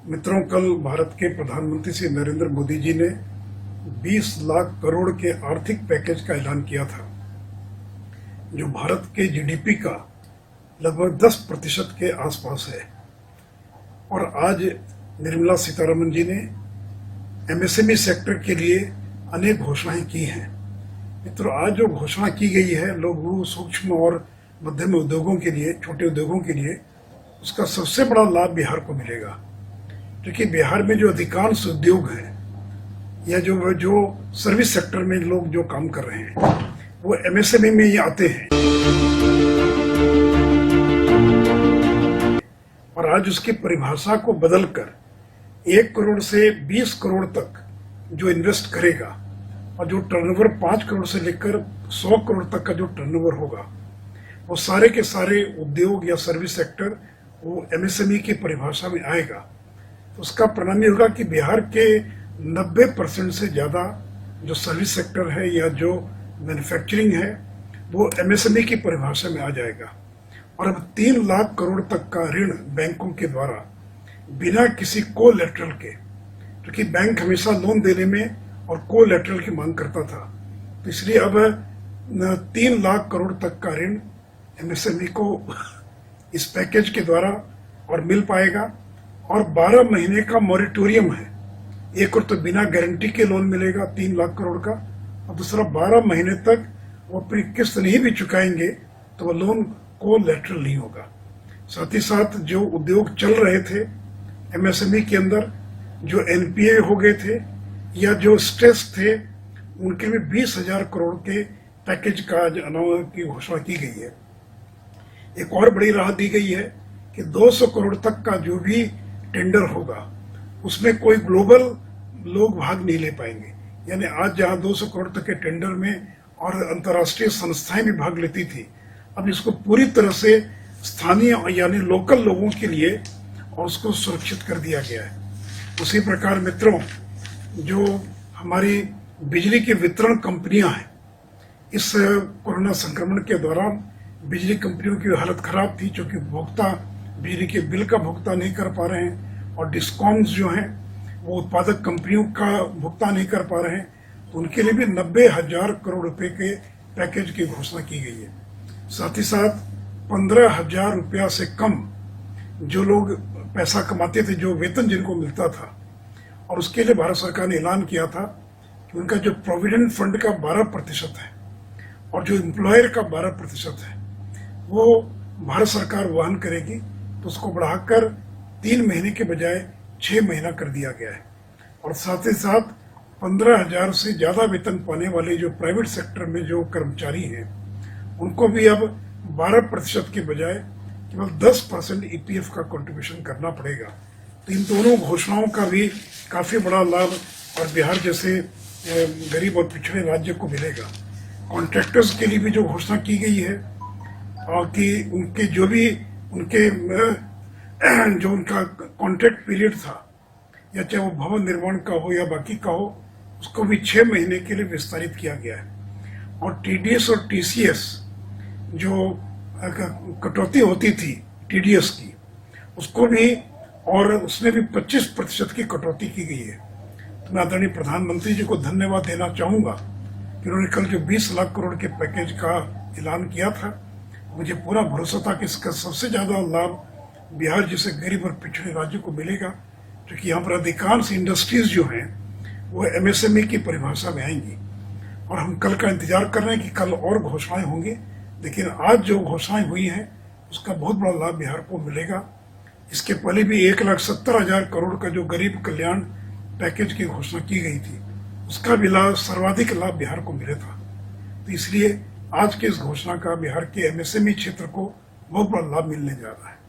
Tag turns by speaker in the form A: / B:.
A: मित्रों, कल भारत के प्रधानमंत्री श्री नरेंद्र मोदी जी ने 20 लाख करोड़ के आर्थिक पैकेज का ऐलान किया था, जो भारत के जीडीपी का लगभग 10% के आसपास है। और आज निर्मला सीतारमण जी ने एमएसएमई सेक्टर के लिए अनेक घोषणाएं की हैं। मित्रों, आज जो घोषणा की गई है लघु, सूक्ष्म और मध्यम उद्योगों के लिए, छोटे उद्योगों के लिए, उसका सबसे बड़ा लाभ बिहार को मिलेगा, क्योंकि बिहार में जो अधिकांश उद्योग हैं या जो सर्विस सेक्टर में लोग जो काम कर रहे हैं वो एमएसएमई में ही आते हैं। और आज उसकी परिभाषा को बदलकर 1 करोड़ से 20 करोड़ तक जो इन्वेस्ट करेगा और जो टर्नओवर 5 करोड़ से लेकर 100 करोड़ तक का जो टर्नओवर होगा, वो सारे के सारे उद्योग या सर्विस सेक्टर वो एमएसएमई की परिभाषा में आएगा। तो उसका परिणाम ये होगा कि बिहार के 90% से ज़्यादा जो सर्विस सेक्टर है या जो मैन्युफैक्चरिंग है वो एमएसएमई की परिभाषा में आ जाएगा। और अब 3 लाख करोड़ तक का ऋण बैंकों के द्वारा बिना किसी कोलैटरल के, क्योंकि बैंक हमेशा लोन देने में और कोलैटरल की मांग करता था, तो इसलिए अब 3 लाख करोड़ तक का ऋण एमएसएमई को इस पैकेज के द्वारा और मिल पाएगा। और 12 महीने का मॉरिटोरियम है। एक और तो बिना गारंटी के लोन मिलेगा 3 लाख करोड़ का, और दूसरा 12 महीने तक वो अपनी किस्त नहीं भी चुकाएंगे तो वो लोन कोलैटरल नहीं होगा। साथ ही साथ जो उद्योग चल रहे थे एमएसएमई के अंदर, जो एनपीए हो गए थे या जो स्ट्रेस थे, उनके लिए 20,000 करोड़ के पैकेज का की घोषणा की गई है। एक और बड़ी राहत दी गई है कि 200 करोड़ तक का जो भी टेंडर होगा उसमें कोई ग्लोबल लोग भाग नहीं ले पाएंगे। यानी आज जहां 200 करोड़ तक के टेंडर में और अंतर्राष्ट्रीय संस्थाएं भी भाग लेती थी, अब इसको पूरी तरह से स्थानीय यानी लोकल लोगों के लिए और उसको सुरक्षित कर दिया गया है। उसी प्रकार मित्रों, जो हमारी बिजली की वितरण कंपनियां हैं, इस कोरोना संक्रमण के दौरान बिजली कंपनियों की हालत खराब थी, क्योंकि उपभोक्ता बिजली के बिल का भुगतान नहीं कर पा रहे हैं और डिस्कॉम्स जो हैं वो उत्पादक कंपनियों का भुगतान नहीं कर पा रहे हैं। तो उनके लिए भी 90,000 करोड़ रुपए के पैकेज की घोषणा की गई है। साथ ही साथ 15,000 रुपया से कम जो लोग पैसा कमाते थे, जो वेतन जिनको मिलता था, और उसके लिए भारत सरकार ने ऐलान किया था कि उनका जो प्रोविडेंट फंड का 12% है और जो एम्प्लॉयर का 12% है वो भारत सरकार वहन करेगी। तो उसको बढ़ाकर 3 महीने के बजाय 6 महीना कर दिया गया है। और साथ ही साथ 15,000 से ज़्यादा वेतन पाने वाले जो प्राइवेट सेक्टर में जो कर्मचारी हैं, उनको भी अब 12% के बजाय केवल 10% ईपीएफ का कंट्रीब्यूशन करना पड़ेगा। तो इन दोनों घोषणाओं का भी काफ़ी बड़ा लाभ और बिहार जैसे गरीब और पिछड़े राज्य को मिलेगा। कॉन्ट्रैक्टर्स के लिए भी जो घोषणा की गई है और कि उनके जो भी उनका कॉन्ट्रैक्ट पीरियड था, या चाहे वो भवन निर्माण का हो या बाकी का हो, उसको भी 6 महीने के लिए विस्तारित किया गया है। और टीडीएस और टीसीएस जो कटौती होती थी टीडीएस की, उसको भी, और उसमें भी 25% की कटौती की गई है। तो मैं आदरणीय प्रधानमंत्री जी को धन्यवाद देना चाहूँगा कि उन्होंने कल जो 20 लाख करोड़ के पैकेज का ऐलान किया था, मुझे पूरा भरोसा था कि इसका सबसे ज़्यादा लाभ बिहार जैसे गरीब और पिछड़े राज्य को मिलेगा, क्योंकि यहाँ पर अधिकांश इंडस्ट्रीज जो हैं वो एमएसएमई की परिभाषा में आएंगी। और हम कल का इंतजार कर रहे हैं कि कल और घोषणाएं होंगी, लेकिन आज जो घोषणाएं हुई हैं उसका बहुत बड़ा लाभ बिहार को मिलेगा। इसके पहले भी 1,70,000 करोड़ का जो गरीब कल्याण पैकेज की घोषणा की गई थी, उसका भी लाभ, सर्वाधिक लाभ बिहार को मिला था। तो इसलिए आज के इस घोषणा का बिहार के एमएसएमई क्षेत्र को बहुत बड़ा लाभ मिलने जा रहा है।